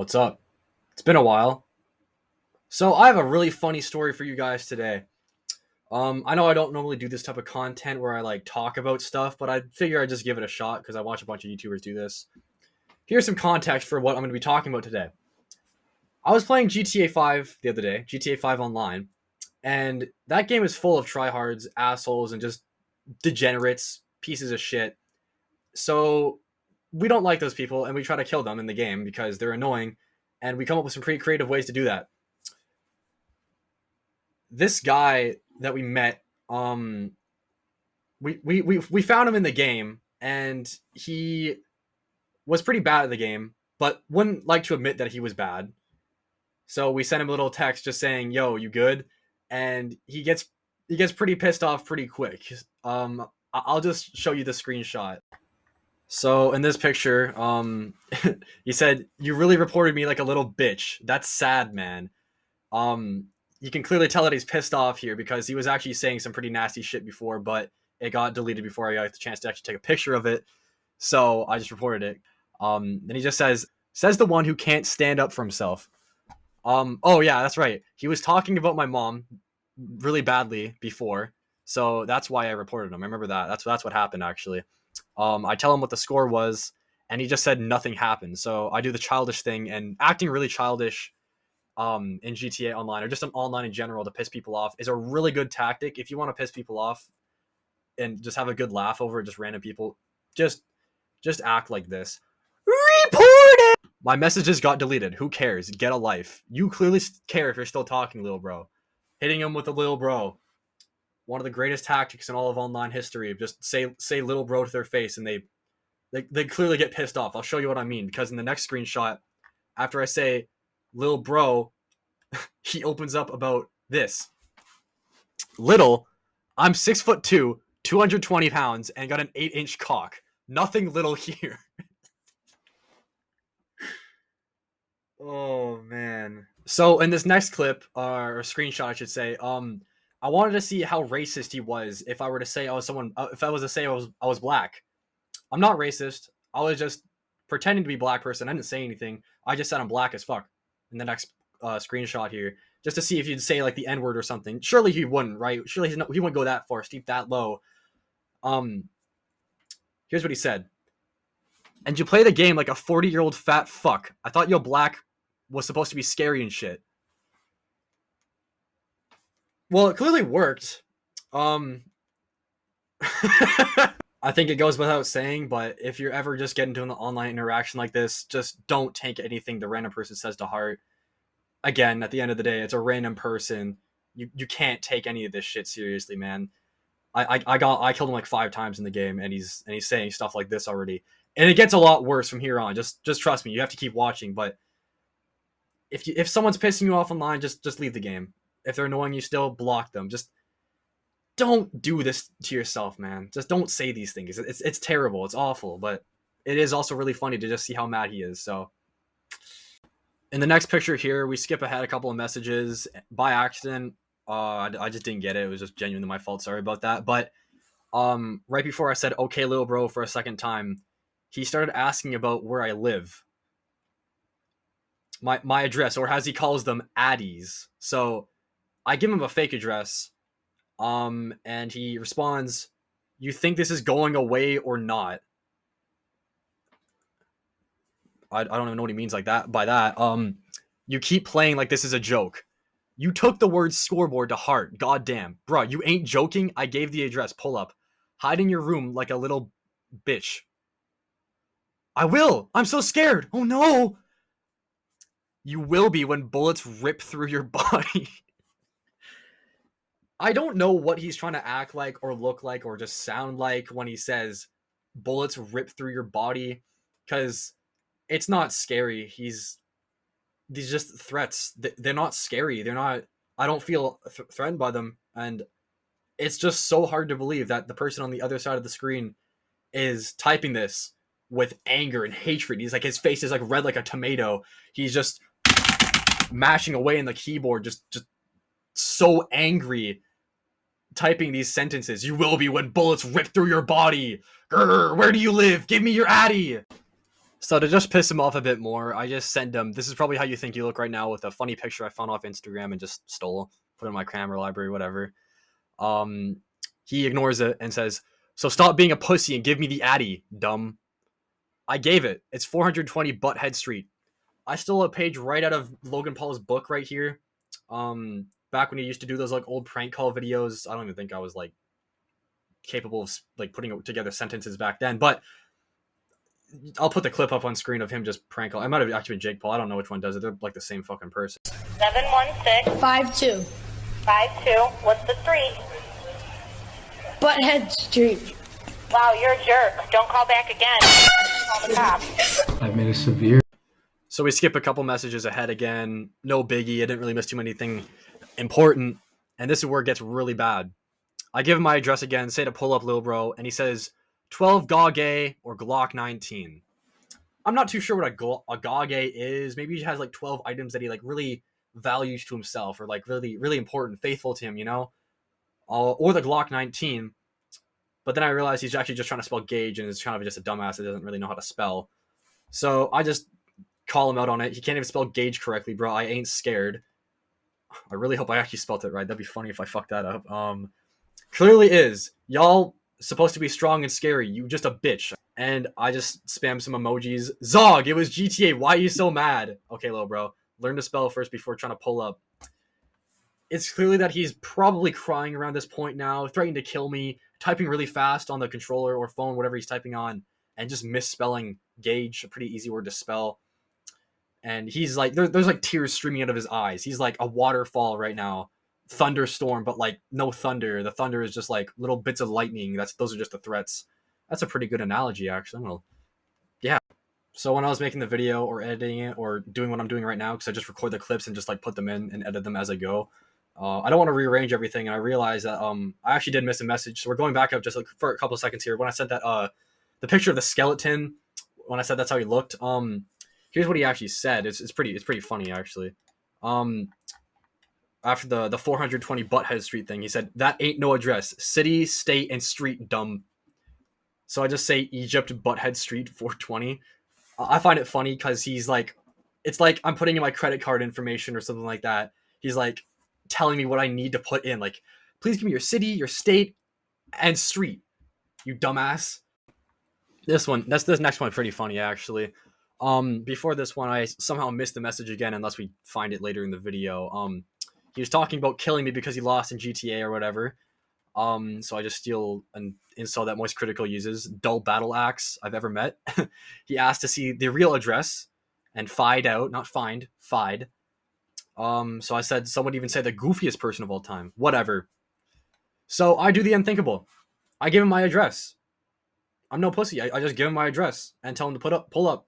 What's up? It's been a while. So I have a really funny story for you guys today. I know I don't normally do this type of content where I like talk about stuff, but I figure I'd just give it a shot because I watch a bunch of YouTubers do this. Here's some context for what I'm going to be talking about today. I was playing GTA 5 the other day, GTA 5 online, and that game is full of tryhards, assholes, and just degenerates, pieces of shit. So we don't like those people, and we try to kill them in the game because they're annoying, and we come up with some pretty creative ways to do that. This guy that we met, we found him in the game, and he was pretty bad at the game, but wouldn't like to admit that he was bad. So we sent him a little text just saying, "Yo, you good?" And he gets pretty pissed off pretty quick. I'll just show you the screenshot. So in this picture, he said, "You really reported me like a little bitch. That's sad, man." Um, you can clearly tell that he's pissed off here because he was actually saying some pretty nasty shit before, but it got deleted before I got the chance to actually take a picture of it. So I just reported it. Then he just says the one who can't stand up for himself. Oh yeah, that's right. He was talking about my mom really badly before, so that's why I reported him. I remember that. That's what happened actually. I tell him what the score was, and he just said nothing happened. So I do the childish thing and acting really childish in GTA Online or just in online in general to piss people off is a really good tactic. If you want to piss people off and just have a good laugh over just random people, just just act like this. Report it! My messages got deleted. Who cares? Get a life. You clearly care if you're still talking, little bro. Hitting him with a little bro. One of the greatest tactics in all of online history. Just say little bro to their face and they clearly get pissed off. I'll show you what I mean because in the next screenshot, after I say little bro, he opens up about this. Little, I'm 6'2", 220 pounds, and got an 8-inch cock. Nothing little here. Oh man. So in this next clip, or screenshot, I should say, I wanted to see how racist he was if I were to say I was someone. If I was to say I was black. I'm not racist. I was just pretending to be a black person. I didn't say anything. I just said I'm black as fuck. In the next screenshot here, just to see if you'd say like the N word or something. Surely he wouldn't, right? Surely he wouldn't go that far, steep that low. Um, Here's what he said. And you play the game like a 40-year-old fat fuck. I thought yo black was supposed to be scary and shit. Well, it clearly worked. Um, I think it goes without saying, but if you're ever just getting into an online interaction like this, just don't take anything the random person says to heart. Again, at the end of the day, it's a random person. You can't take any of this shit seriously, man. I killed him like 5 times in the game, and he's saying stuff like this already, and it gets a lot worse from here on. Just trust me, you have to keep watching. But if someone's pissing you off online, just leave the game. If they're annoying you still, block them. Just don't do this to yourself, man. Just don't say these things. It's terrible. It's awful, but it is also really funny to just see how mad he is. So in the next picture here, we skip ahead a couple of messages by accident. I just didn't get it. It was just genuinely my fault. Sorry about that. But right before I said "okay, little bro" for a second time, he started asking about where I live, my address, or as he calls them, addies. So I give him a fake address, and he responds, "You think this is going away or not?" I don't even know what he means like that by that. You keep playing like this is a joke. You took the word scoreboard to heart. Goddamn. Bruh, you ain't joking? I gave the address. Pull up. Hide in your room like a little bitch. I will. I'm so scared. Oh no. You will be when bullets rip through your body. I don't know what he's trying to act like or look like or just sound like when he says bullets rip through your body, because it's not scary. These just threats. They're not scary. They're not. I don't feel threatened by them, and it's just so hard to believe that the person on the other side of the screen is typing this with anger and hatred. He's like, his face is like red like a tomato. He's just mashing away in the keyboard, just so angry, typing these sentences. You will be when bullets rip through your body. Grr, where do you live? Give me your addy. So to just piss him off a bit more, I just send him, this is probably how you think you look right now, with a funny picture I found off Instagram and just stole, put in my camera library, whatever. Um, he ignores it and says, "So stop being a pussy and give me the Addy, dumb." I gave it. It's 420 Butthead Street. I stole a page right out of Logan Paul's book right here. Back when he used to do those like old prank call videos. I don't even think I was like capable of like putting together sentences back then, but I'll put the clip up on screen of him just prank call. It might have actually been Jake Paul. I don't know which one does it. They're like the same fucking person. 716 52 52. What's the street? Butthead Street. Wow, you're a jerk. Don't call back again. Call the cops. I made a severe. So we skip a couple messages ahead again. No biggie. I didn't really miss too anything important. And this is where it gets really bad. I give him my address again, say to pull up Lil Bro, and he says 12 Gauge or Glock 19. I'm not too sure what a Gauge is. Maybe he has like 12 items that he like really values to himself, or like really, really important, faithful to him, you know? Or the Glock 19. But then I realized he's actually just trying to spell gauge and is kind of just a dumbass that doesn't really know how to spell. So I just call him out on it. He can't even spell gauge correctly, bro. I ain't scared. I really hope I actually spelled it right. That'd be funny if I fucked that up. Clearly is. Y'all supposed to be strong and scary. You just a bitch. And I just spam some emojis. Zog, it was GTA. Why are you so mad? Okay, little bro. Learn to spell first before trying to pull up. It's clearly that he's probably crying around this point now, threatening to kill me, typing really fast on the controller or phone, whatever he's typing on, and just misspelling gauge, a pretty easy word to spell. And he's like, there's like tears streaming out of his eyes. He's like a waterfall right now. Thunderstorm, but like no thunder. The thunder is just like little bits of lightning. Those are just the threats. That's a pretty good analogy, actually. Well, yeah. So when I was making the video or editing it or doing what I'm doing right now, because I just record the clips and just like put them in and edit them as I go, I don't want to rearrange everything. And I realized that I actually did miss a message. So we're going back up just like for a couple of seconds here. When I sent that the picture of the skeleton, when I said that's how he looked, here's what he actually said. It's pretty funny actually. After the 420 Butthead Street thing, he said, "That ain't no address. City, state, and street, dumb." So I just say Egypt, Butthead Street, 420. I find it funny because he's like, it's like I'm putting in my credit card information or something like that. He's like telling me what I need to put in. Like, please give me your city, your state, and street, you dumbass. This next one pretty funny actually. Before this one, I somehow missed the message again, unless we find it later in the video. He was talking about killing me because he lost in GTA or whatever. So I just steal an install that Moist Critical uses. Dull battle axe I've ever met. He asked to see the real address and find out, not find, find. So I said, someone even said the goofiest person of all time. Whatever. So I do the unthinkable. I give him my address. I'm no pussy. I just give him my address and tell him to pull up.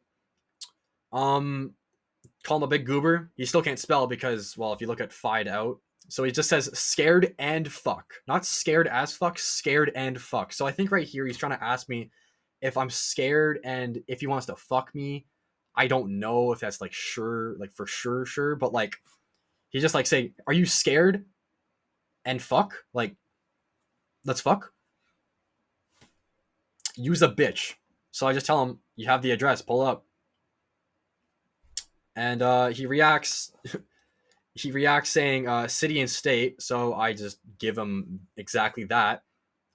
Call him a big goober. He still can't spell because, well, if you look at find out, so he just says scared and fuck. Not scared as fuck, scared and fuck. So I think right here he's trying to ask me if I'm scared and if he wants to fuck me. I don't know if that's like sure, like for sure, but like he's just like saying, "Are you scared and fuck? Like, let's fuck." Use a bitch. So I just tell him, "You have the address, pull up." And he reacts saying city and state. So I just give him exactly that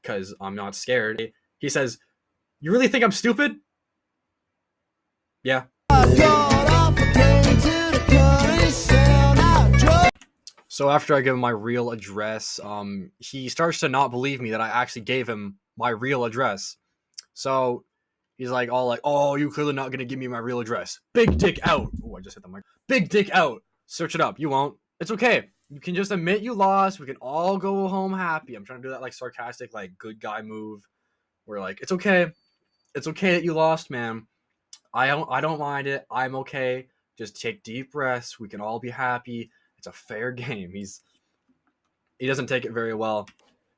because I'm not scared. He says, "You really think I'm stupid?" Yeah. So after I give him my real address, he starts to not believe me that I actually gave him my real address. So he's like, all like, "Oh, you clearly not gonna give me my real address. Big dick out." Oh, I just hit the mic. Big dick out. Search it up. You won't. It's okay. You can just admit you lost. We can all go home happy. I'm trying to do that like sarcastic, like good guy move, where like it's okay. It's okay that you lost, man. I don't mind it. I'm okay. Just take deep breaths. We can all be happy. It's a fair game. He doesn't take it very well.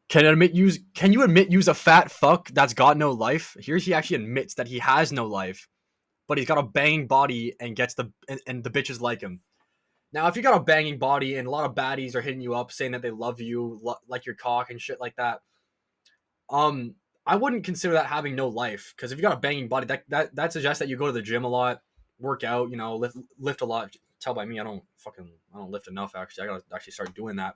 Can you admit use a fat fuck that's got no life? Here he actually admits that he has no life, but he's got a banging body and and the bitches like him. Now, if you got a banging body and a lot of baddies are hitting you up saying that they love you, like your cock and shit like that, I wouldn't consider that having no life, because if you got a banging body, that suggests that you go to the gym a lot, work out, you know, lift a lot. Tell by me, I don't lift enough. Actually, I gotta actually start doing that.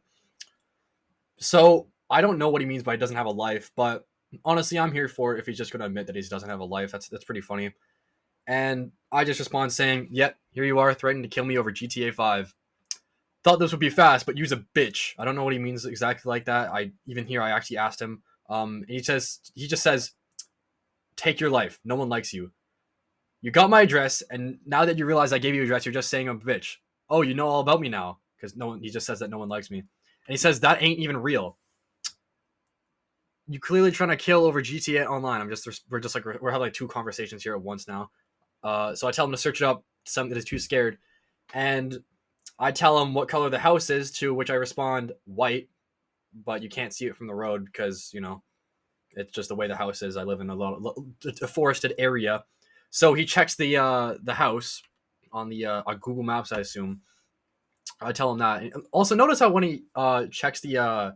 So I don't know what he means by he doesn't have a life, but honestly, I'm here for it. If he's just gonna admit that he doesn't have a life, that's pretty funny. And I just respond saying, "Yep, here you are, threatening to kill me over GTA 5. Thought this would be fast, but use a bitch." I don't know what he means exactly like that. I actually asked him. He just says, "Take your life. No one likes you. You got my address, and now that you realize I gave you address, you're just saying I'm a bitch. Oh, you know all about me now, because no one." He just says that no one likes me, and he says that ain't even real. You clearly trying to kill over GTA Online. We're having like two conversations here at once now. So I tell him to search it up. Something that is too scared, and I tell him what color the house is. To which I respond, white, but you can't see it from the road because it's just the way the house is. I live in a forested area, so he checks the house on the on Google Maps, I assume. I tell him that. And also, notice how when he checks the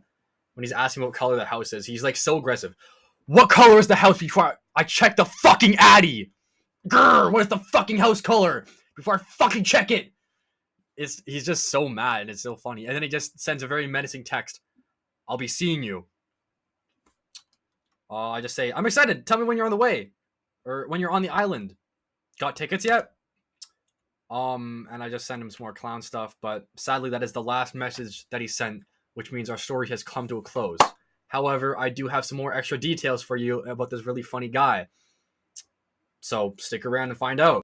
when he's asking what color the house is, he's like so aggressive. What color is the house before I check the fucking Addy? Grr, what is the fucking house color before I fucking check it? He's just so mad, and it's so funny. And then he just sends a very menacing text. I'll be seeing you. I just say, I'm excited. Tell me when you're on the way, or when you're on the island. Got tickets yet? And I just send him some more clown stuff. But sadly, that is the last message that he sent, which means our story has come to a close. However, I do have some more extra details for you about this really funny guy. So stick around and find out.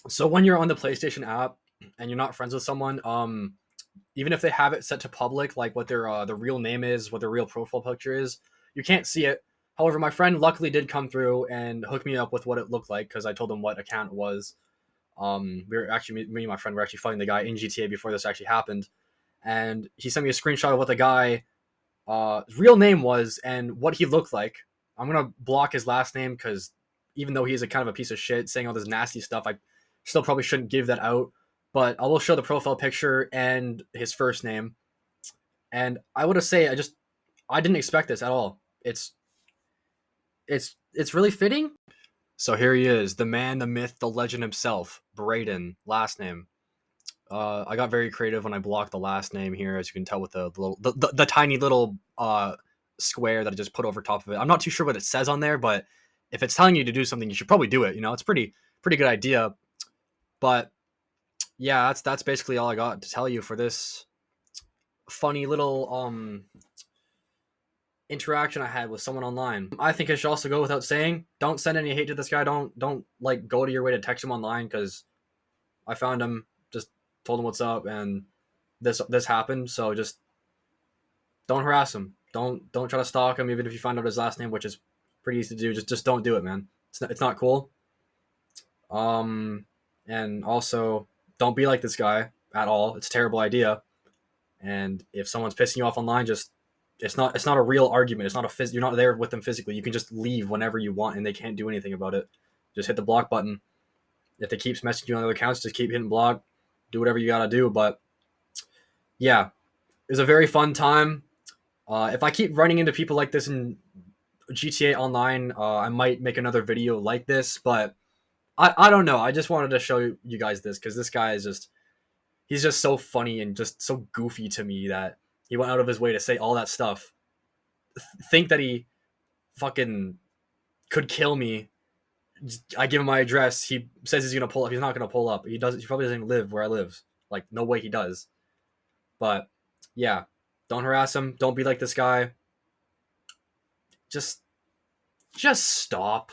So when you're on the PlayStation app and you're not friends with someone, even if they have it set to public, like what their real name is, what their real profile picture is, you can't see it. However, my friend luckily did come through and hook me up with what it looked like because I told him what account it was. We were actually me and my friend were actually fighting the guy in GTA before this actually happened, and he sent me a screenshot of what the guy real name was and what he looked like. I'm gonna block his last name because even though he's a kind of a piece of shit saying all this nasty stuff, I still probably shouldn't give that out. But I will show the profile picture and his first name. And I would say I didn't expect this at all. It's really fitting. So here he is, the man, the myth, the legend himself, Braden, last name. I got very creative when I blocked the last name here, as you can tell with the tiny little square that I just put over top of it. I'm not too sure what it says on there, but if it's telling you to do something, you should probably do it. It's pretty good idea. But yeah, that's basically all I got to tell you for this funny little interaction I had with someone online. I think it should also go without saying, don't send any hate to this guy. Don't like go to your way to text him online, because I found him, just told him what's up, and this happened. So just don't harass him. Don't try to stalk him, even if you find out his last name, which is pretty easy to do. Just don't do it, man. It's not cool. And also don't be like this guy at all. It's a terrible idea. And if someone's pissing you off online, just it's not a real argument. It's not you're not there with them physically. You can just leave whenever you want, and they can't do anything about it. Just hit the block button. If they keep messaging you on other accounts, just keep hitting block. Do whatever you gotta do. But yeah, it was a very fun time. If I keep running into people like this in GTA Online, I might make another video like this. But I don't know. I just wanted to show you guys this because this guy is he's just so funny and just so goofy to me that he went out of his way to say all that stuff. Think that he fucking could kill me. I give him my address. He says he's gonna pull up. He's not gonna pull up. He doesn't. He probably doesn't live where I live. Like, no way he does. But yeah, don't harass him. Don't be like this guy. Just stop.